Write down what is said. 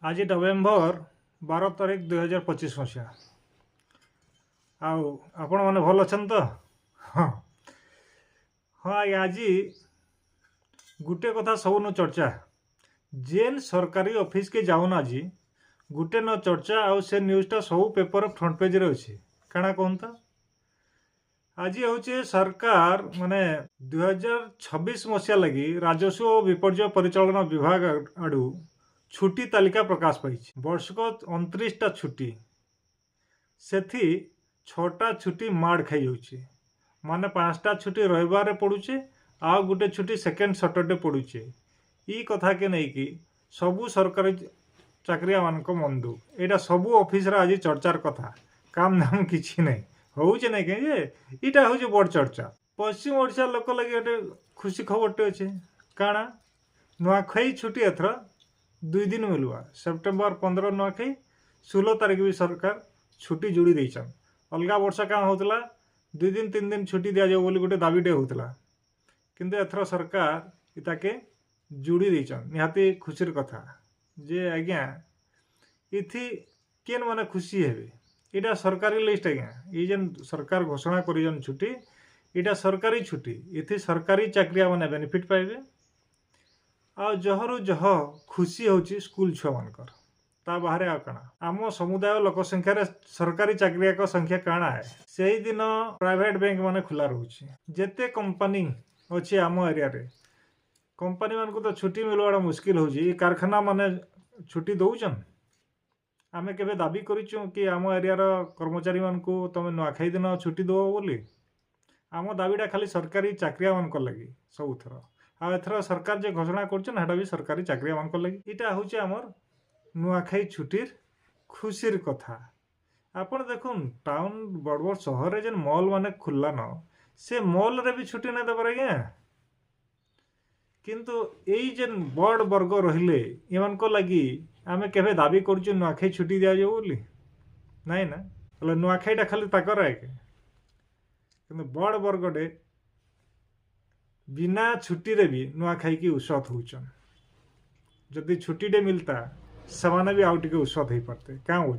आज नवेम्बर 12 तारिख 2025 मसीहा आपण मैंने भल अच्छा तो हाँ हाँ आज्ञा आज गोटे कथा सबू चर्चा जेन सरकारी ऑफिस के जाऊन आज गोटे न चर्चा आउ से न्यूज़टा सब पेपर फ्रंट पेज रे अच्छे काଣା कहता आज हूँ सरकार माने 2026 मसीहा लगी राजस्व और विपर्य परिचालन विभाग आड़ू छुट्टी तालिका प्रकाश पाई वर्षक 29टा छुट्टी से 6टा छुट्टी माड़ खाई जाऊे माने 5टा छुट्टी रविवार पड़ुचे आ गोटे छुट्टी सेकेंड सैटरडे पड़ुचे ई कथा के नहीं कि सबू सरकारी चाकरिया मान मन दुख यहाँ सबू ऑफिस रे आज चर्चार कथा काम धाम किसी नहीं होचे नहीं कहीं इटा हूँ बड़ चर्चा पश्चिम ओडिशा लोक लगे गोटे खुशी खबरटे अच्छे काଣା नुआखाई छुट्टी एथर 2 दिन मिलवा सेप्टेम्बर 15 नुआखाई 16 तारिख भी सरकार छुट्टी जोड़ी देछन अलगा वर्षा क्या होता 2 दिन 3 दिन छुट्टी दि जाओ गोटे दाबीटे होता किंतु एथर सरकार इताके जोड़ी देछन निहाती खुशीर कथा जे आज्ञा इथि केन माने खुशी हेबे इटा सरकारी लिस्ट आज्ञा ये जेन सरकार घोषणा कर छुट्टी इटा सरकारी छुट्टी इथि सरकारी चाकरिया माने बेनिफिट पाइबे आ जहरु जह खुशी होची स्कूल छुआ मानकर ता बाहर आ कणा आम समुदाय लोक संख्या रे सरकारी चाकरिया को संख्या काणा है सही दिन प्राइवेट बैंक माने खुला रहउची जेते कंपनी अछि आम एरिया रे कंपनी मान को तो छुट्टी मिलवाड़ा मुश्किल होची कारखाना माने छुट्टी दउचन आमे केबे दाबी करिचु कि आम एरिया रो कर्मचारी मान को तमे नुआखाई दिन छुट्टी दो बोली आम दाबीटा खाली सरकारी चाकरिया मान को लगी सब थर आ एथर सरकार जे घोषणा करछन भी सरकारी चाकरिया मान को लगी इटा होचे हमर नुआखाई छुट्टीर खुशीर कथा आपण देखुन टाउन बड़ बड़ शहर रे जेन मॉल माने खुल्ला न से मॉल रे भी छुट्टी ना देबर आज्ञा किंतु एई जेन बड़ वर्ग रहिले इमान को लगी आमे केबे दाबी करछु नुआखाई छुट्टी दिया जाऊ बोली नहीं ना बोले नुआखाईटा खाली ताकर है किंतु बड़ वर्गडे बिना छुट्टी रे भी नुआखाई की उसत होचन जदि छुट्टी डे मिलता से भी आउ टिके उसत हो पारते क्या हो